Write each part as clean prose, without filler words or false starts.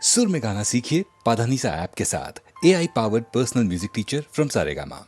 सुर में गाना सीखिए पाधानीसा ऐप के साथ। AI powered personal music teacher from Saregama.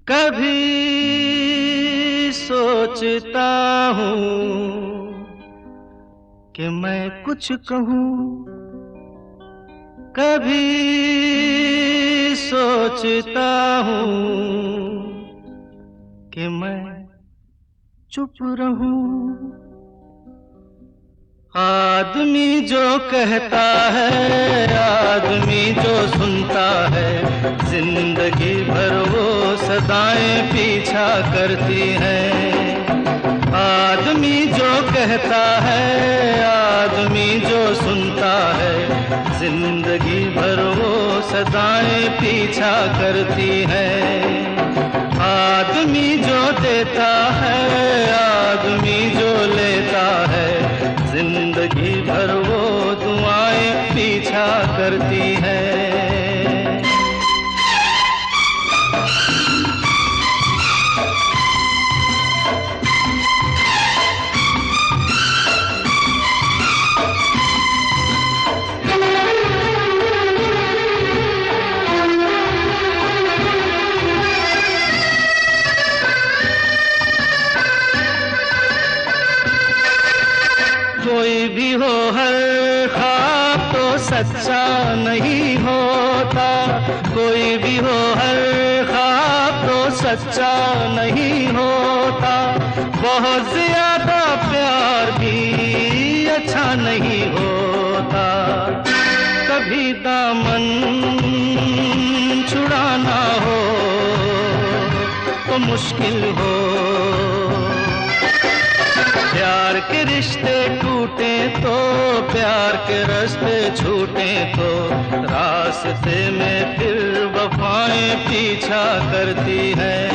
कभी सोचता हूँ कि मैं कुछ कहूँ, कभी सोचता हूँ कि मैं चुप रहूँ। आदमी जो कहता है, आदमी जो सुनता है, जिंदगी भर वो सदाएं पीछा करती हैं। आदमी जो कहता है, आदमी जो सुनता है, जिंदगी भर वो सदाएं पीछा करती हैं। आदमी जो देता है, आदमी जो लेता है, जिंदगी भर वो दुआएं पीछा करती हैं। कोई भी हो, हर ख्वाब तो सच्चा नहीं होता। कोई भी हो, हर ख्वाब तो सच्चा नहीं होता। बहुत ज्यादा प्यार भी अच्छा नहीं होता। कभी दामन छुड़ाना हो तो मुश्किल हो। प्यार के रिश्ते टूटे तो, प्यार के रास्ते छूटे तो, रास्ते में फिर वफाएं पीछा करती हैं।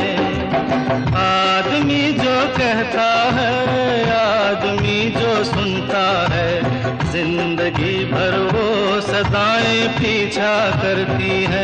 आदमी जो कहता है, आदमी जो सुनता है, जिंदगी भर वो सदाएं पीछा करती हैं।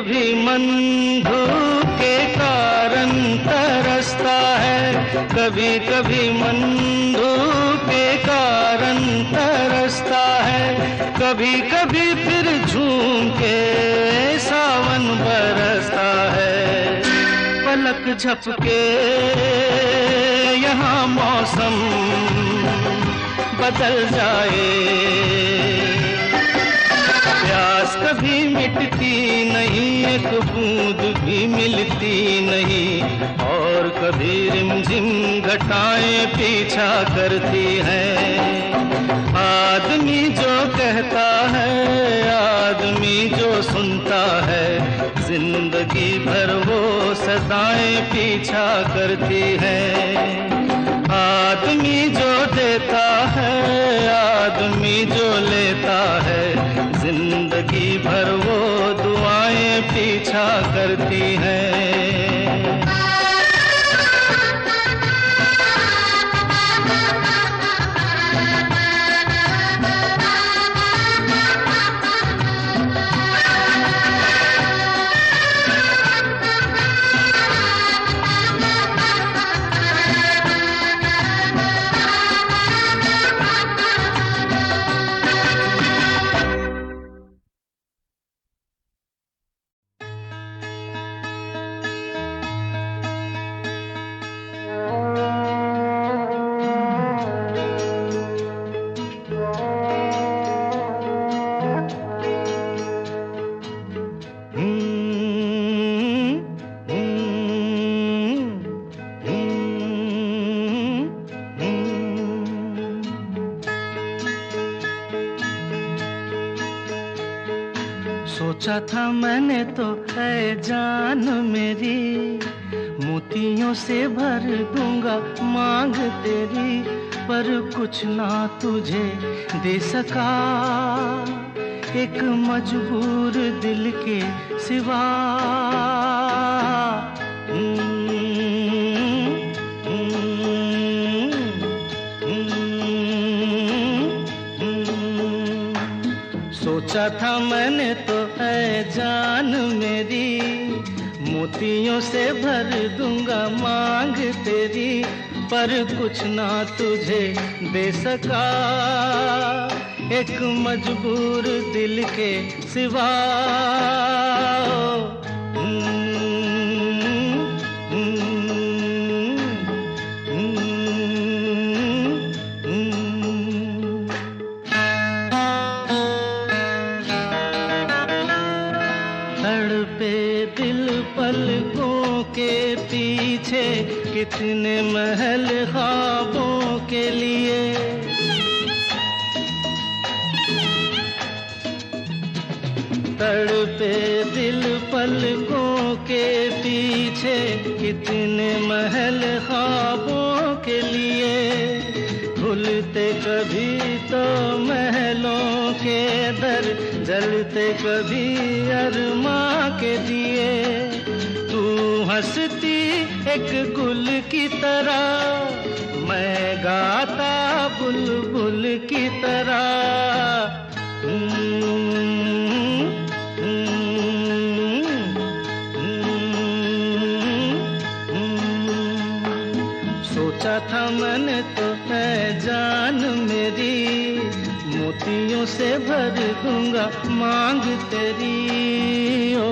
कभी मन धूप के कारण तरसता है, कभी कभी मन धूप के कारण तरसता है, कभी कभी फिर झूम के सावन बरसता है। पलक झपके यहाँ मौसम बदल जाए, प्यास कभी मिटती नहीं, एक बूंद भी मिलती नहीं, और कभी रिमझिम घटाएं पीछा करती हैं। आदमी जो कहता है, आदमी जो सुनता है, जिंदगी भर वो सदाएं पीछा करती हैं। आदमी जो देता है, आदमी जो लेता है, जिंदगी भर वो दुआएं पीछा करती हैं। सोचा था मैंने तो है जान मेरी, मोतियों से भर दूंगा मांग तेरी, पर कुछ ना तुझे दे सका एक मजबूर दिल के सिवा। सोचा था मैंने तो है जान मेरी, मोतियों से भर दूंगा मांग तेरी, पर कुछ ना तुझे दे सका एक मजबूर दिल के सिवा। पलकों के पीछे कितने महल ख्वाबों के लिए, तड़पे दिल पलकों के पीछे कितने महल ख्वाबों के लिए, खुलते कभी तो महलों के दर, जलते कभी अरमा के दिए। तू हंसती एक गुल की तरह, मैं गाता बुलबुल की तरह। सोचा था मैंने तो है जान मेरी, मोतियों से भर दूंगा मांग तेरी। ओ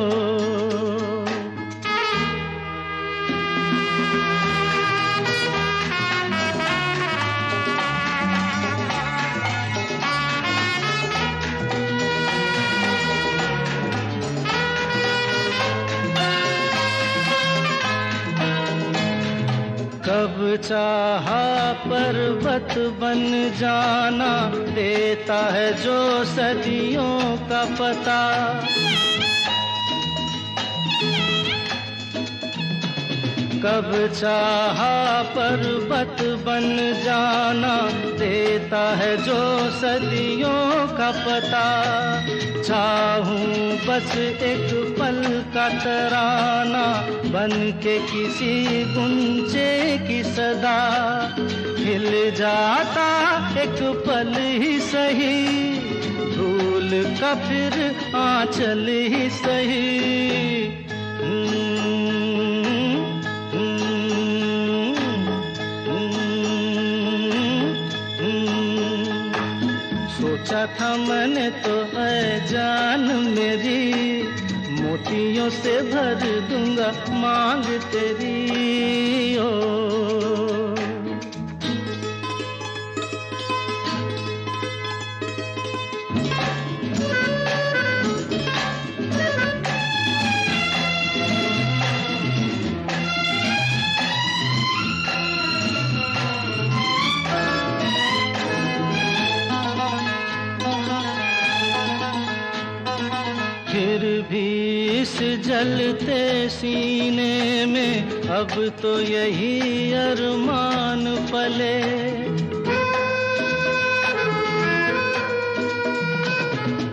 कब चाहा पर्वत बन जाना, देता है जो सदियों का पता। कब चाहा पर्वत बन जाना, देता है जो सदियों का पता। चाहूं बस एक पल का तराना, बन के किसी गुंजे की सदा। खिल जाता एक पल ही सही, धूल का फिर आंचल ही सही। सोचा था मैंने तो ऐ जान मेरी, मोतियों से भर दूंगा मांग तेरी ओ। फिर भी इस जलते सीने में अब तो यही अरमान पले।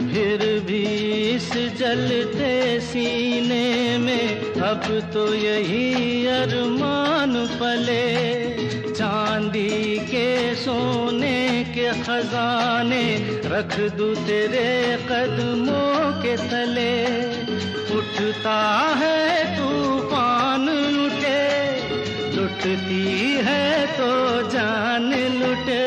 फिर भी इस जलते सीने में अब तो यही अरमान पले। चांदी के सोने के खजाने रख दूं तेरे कदमों के तले। उठता है तूफान लुटे, लुटती है तो जान लुटे।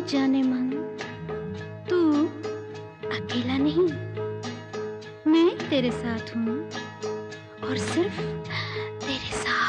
जाने मन, तू अकेला नहीं, मैं तेरे साथ हूँ और सिर्फ तेरे साथ।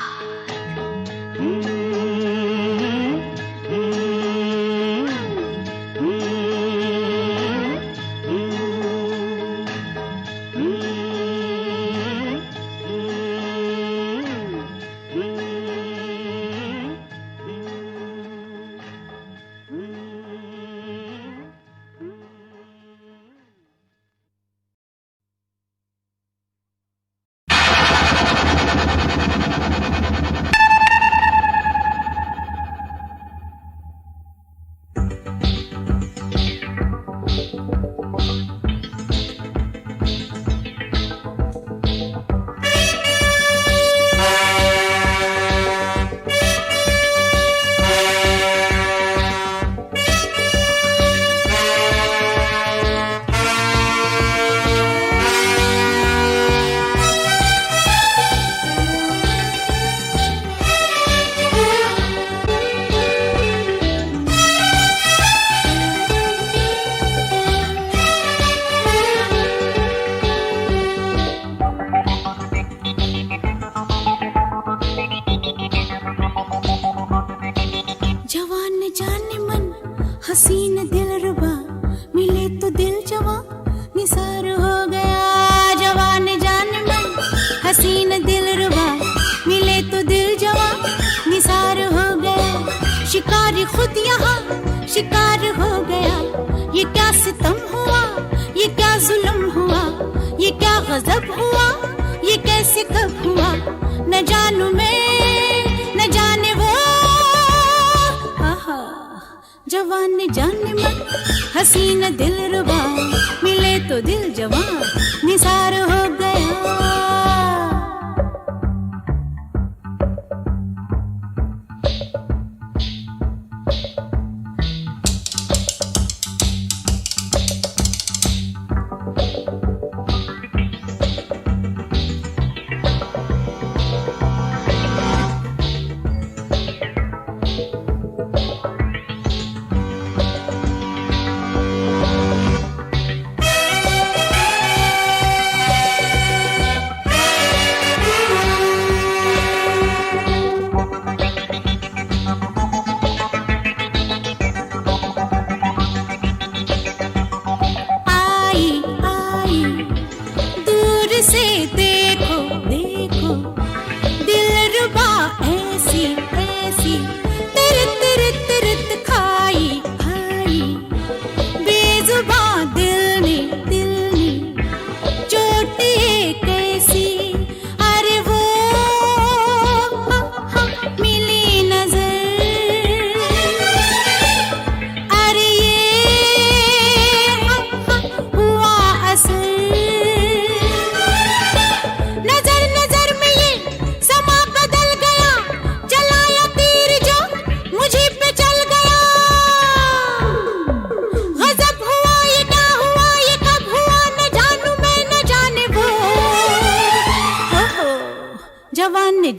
हसीन दिलरुबा मिले तो दिल जवां निसार हो गया। जवान जान मन हसीन दिलरुबा मिले तो दिल जवां निसार हो गया। शिकारी खुद यहाँ शिकार हो गया। ये क्या सितम हुआ, ये क्या जुल्म हुआ, ये क्या गजब हुआ, ये कैसे कब हुआ। न जानू मैं न जाने वो, आहा जवान जाने मन हसीन दिलरुबा मिले तो दिल जवां निसार हो गया।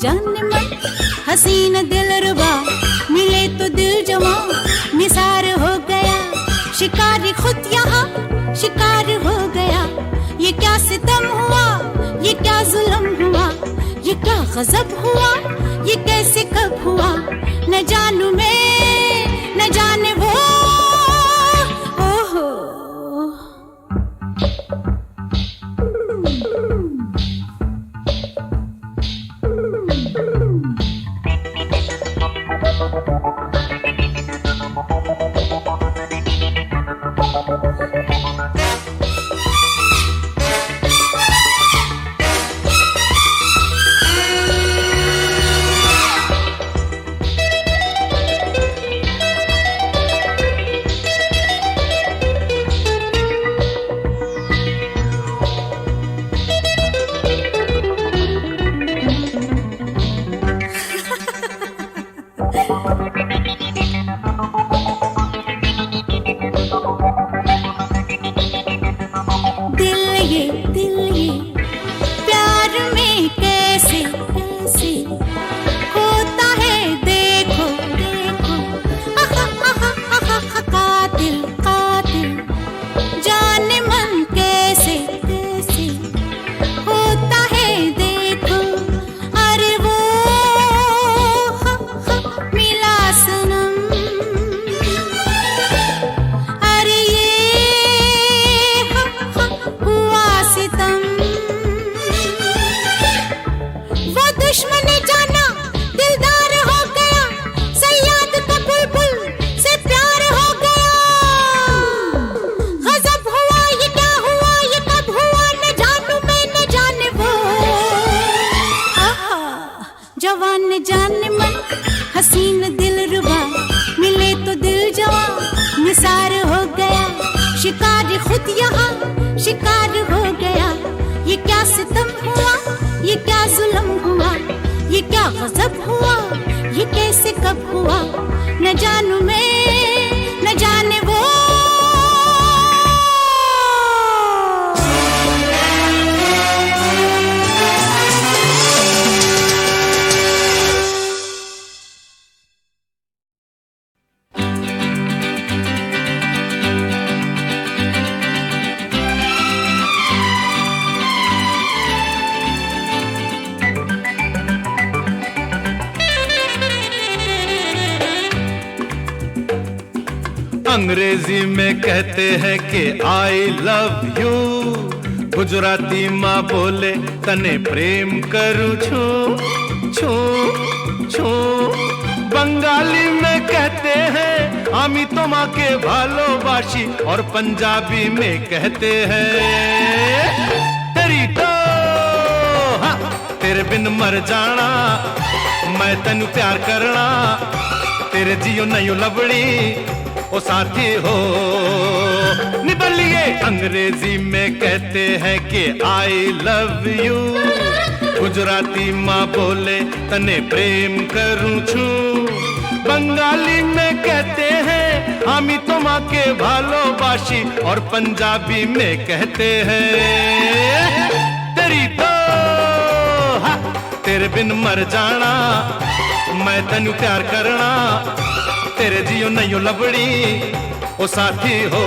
जाने मन हसीन दिलरुबा मिले तो दिल जवां निसार हो गया शिकारी खुद यहाँ शिकार हो गया ये क्या सितम हुआ ये क्या जुल्म हुआ ये क्या गजब हुआ ये कैसे कब हुआ न जानू मैं न जाने वो ओहो अंग्रेजी में कहते हैं कि आई लव यू गुजराती माँ बोले तने प्रेम करूँ छू छू छू बंगाली में कहते हैं आमी तो माँ के भालोबाशी और पंजाबी में कहते हैं तेरी तो हाँ, तेरे बिन मर जाना मैं तेनू प्यार करना तेरे जियो नहीं लबड़ी ओ साथी हो निबलिए अंग्रेजी में कहते हैं कि आई लव यू गुजराती माँ बोले तने प्रेम करूँ छू बंगाली में कहते हैं आमी तो माँ के भालोबाशी और पंजाबी में कहते हैं तेरी तो हाँ, तेरे बिन मर जाना मैं तेनू प्यार करना तेरे जियो नहीं लबड़ी ओ साथी हो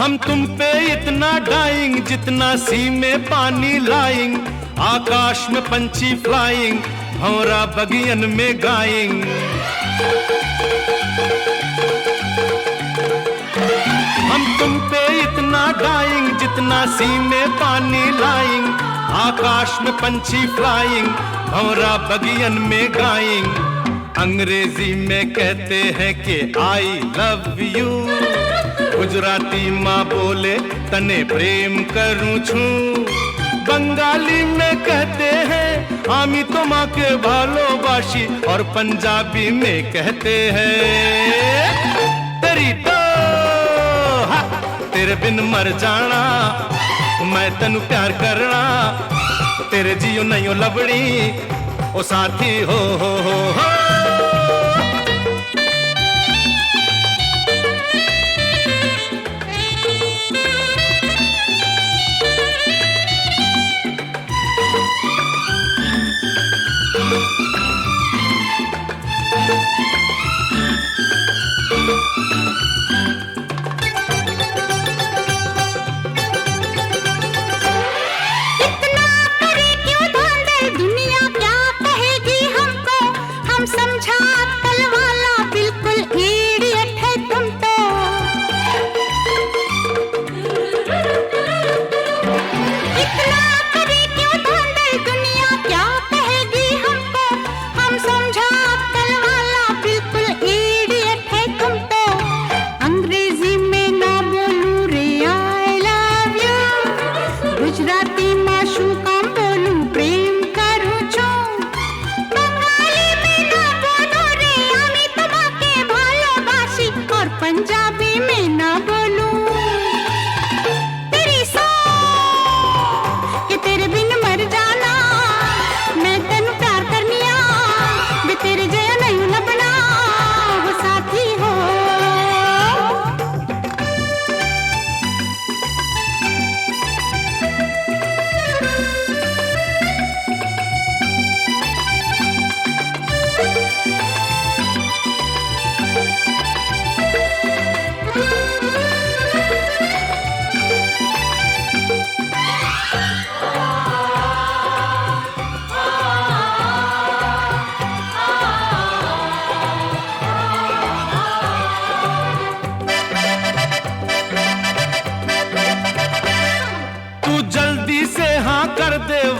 हम तुम पे इतना डाइंग जितना सी में पानी लाइंग आकाश में पंछी फ्लाइंग भंवरा बगियन में गाइंग हम तुम पे इतना डाइंग जितना सी में पानी लाइंग आकाश में पंछी फ्लाइंग भंवरा बगियन में गाइंग अंग्रेजी में कहते हैं कि आई लव यू गुजराती माँ बोले तने प्रेम करूं छू, बंगाली में कहते हैं आमी तो माँ के भालोबाशी, और पंजाबी में कहते हैं तेरी तो हा, तेरे बिन मर जाना, मैं तनु प्यार करना, तेरे जियो नहीं लबड़ी ओ साथी हो।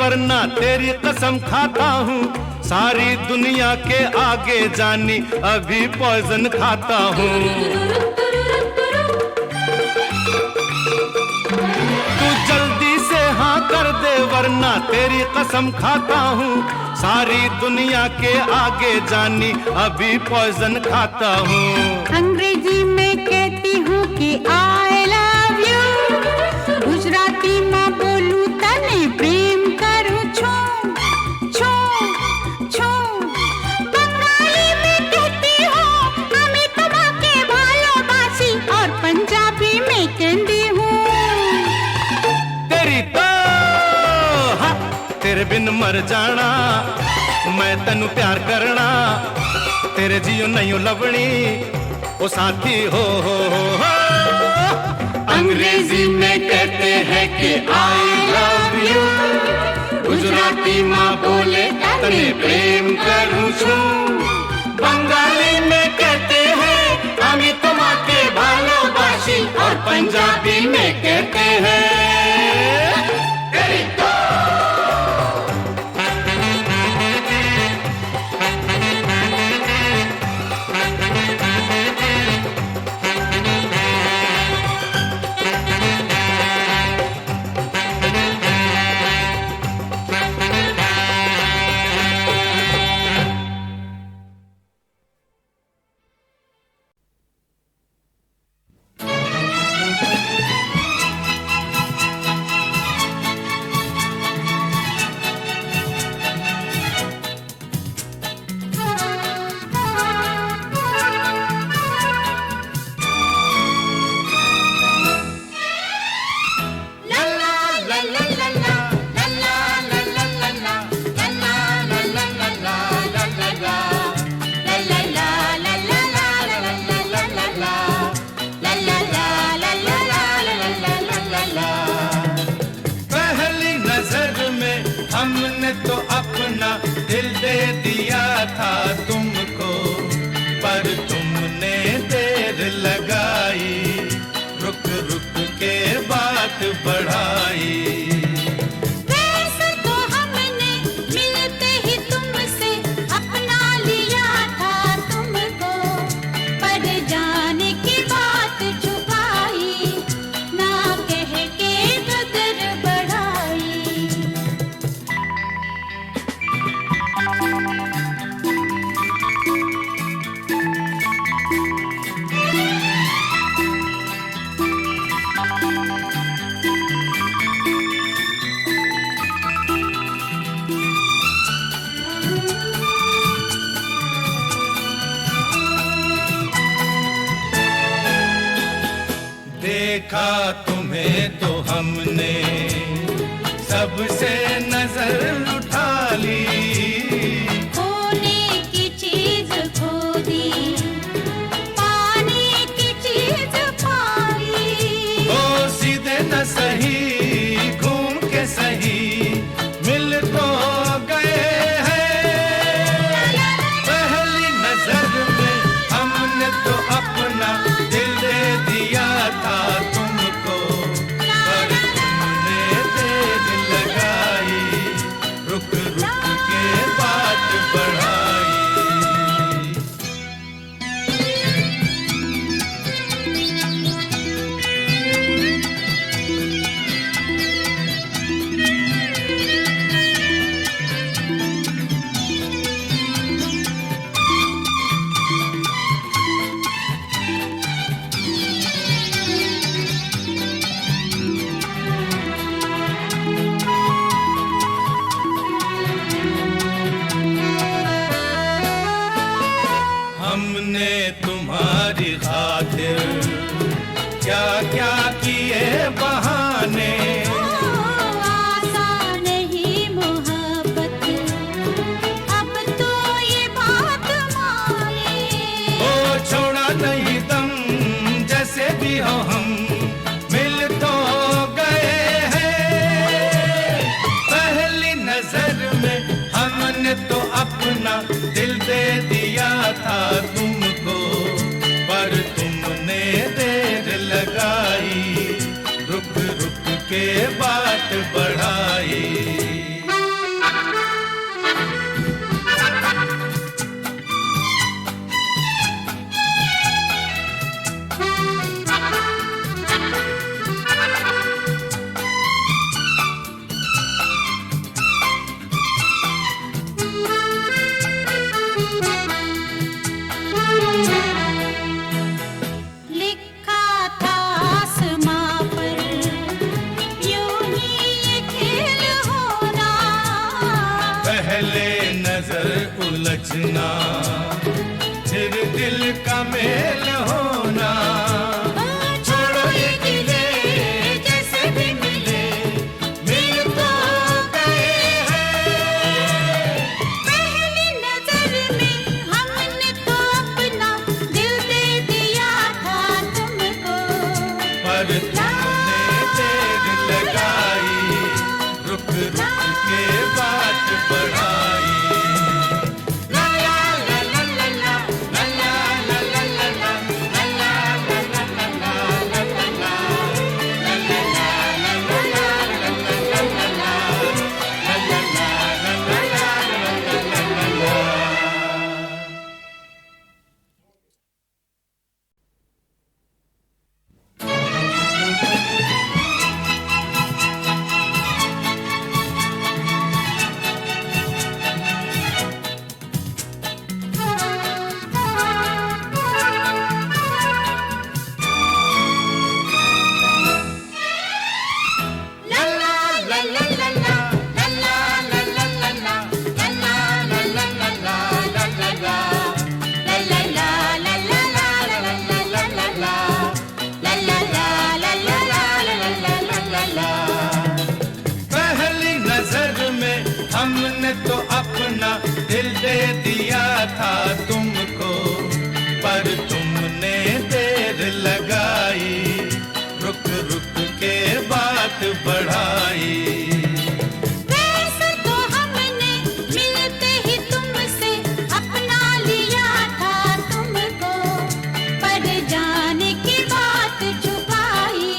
वरना तेरी कसम खाता हूँ, सारी दुनिया के आगे जानी अभी पॉइजन खाता हूँ। तू जल्दी से हाँ कर दे वरना तेरी कसम खाता हूँ, सारी दुनिया के आगे जानी अभी पॉइजन खाता हूँ। अंग्रेजी में कहती हूँ कि I love you, गुजराती में बोलूँ तने प्रेम करूँ छू छू छू, बंगाली में कहती हूँ हमें तुम्हारे भालोबासी, और पंजाबी में कहती हूँ तेरी तो हाँ, तेरे बिन मर जाना, मैं तनु प्यार करना, तेरे जियो नहीं लवणी ओ साथी हो। अंग्रेजी में कहते हैं कि I love you, गुजराती माँ बोले तने प्रेम करूँ छू, बंगाली में कहते हैं हमें तुम्हारे भालोबासी, और पंजाबी में कहते हैं तेरी तो। हमने तो अपना दिल दे दिया था तुमको, पर तुमने देर लगाई, रुक रुक के बात बढ़ाई। वैसे तो हमने मिलते ही तुमसे अपना लिया था तुमको, पर जाने की बात छुपाई। देखा तुम्हें तो हमने सबसे नजर उठा ली, खोने की चीज खो दी, पाने की चीज पाई। ओ सीधे न सही घूम के सही मिल तो गए हैं। पहली नजर में हमने तो अपना दिल दे दिया था तुमको, पर तुमने देर लगाई, रुक रुक के बात बढ़ाई। हमने तुम्हारी खातिर क्या क्या किए बहाने, आसान नहीं मोहब्बत, अब तो ये बात माने। ओ छोड़ा नहीं दम, जैसे भी हो हम मिल तो गए हैं। पहली नजर में हमने तो अपना दिल दे दिया था तुमको, पर तुमने देर लगाई, रुक रुक के बात बढ़ाई। लिखा था आसमां पर यूं ही ये खेल होना, पहले नजर उलझना, फिर दिल का मेल होना। छोड़ो ये गिले, जैसे भी मिले मिल तो गए हैं। पहली नजर में हमने तो अपना दिल दे दिया था तुमको, पर तुमने देर लगाई, रुक रुक के बात बढ़ाई। ला ला ला ला ला ला, ला ला ला ला ला ला, ला ला ला ला ला ला, ला ला ला पहली नजर में हमने तो अपना दिल दे दिया था तुमको, पर तुमने देर लगाई, रुक रुक के बात बढ़ाई। वैसे तो हमने मिलते ही तुमसे अपना लिया था तुमको, पर जाने की बात छुपाई,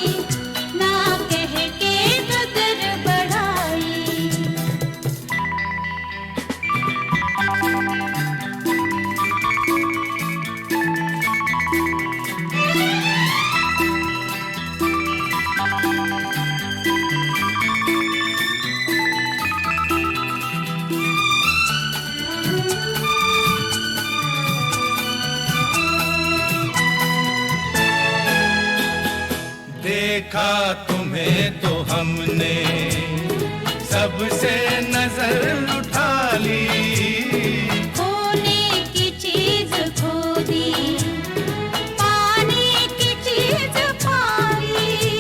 ना कह के कदर बढ़ाई। देखा तुम्हें तो हमने सबसे नजर उठा ली, खोने की चीज खो दी, पाने की चीज पाई।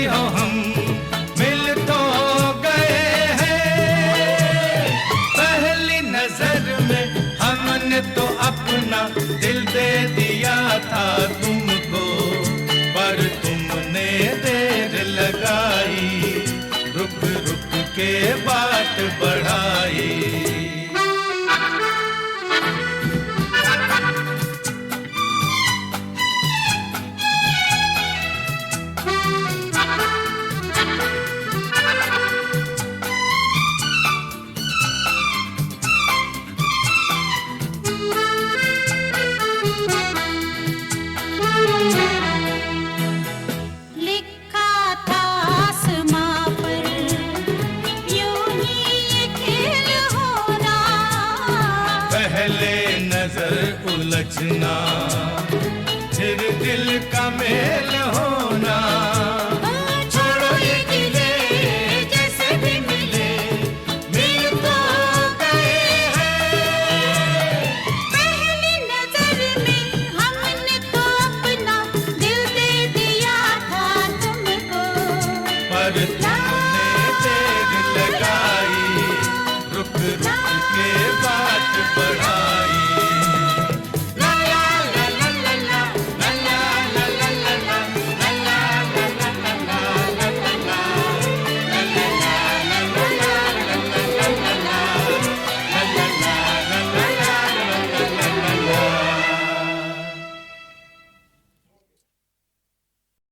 हो हम मिल तो गए हैं। पहली नजर में हमने तो अपना दिल दे दिया था तुमको, पर तुमने देर लगाई, रुक रुक के बात बढ़ाई। लिखा था आसमां पर यूं ही ये खेल होना, पहले नजर उलझना फिर दिल का मेल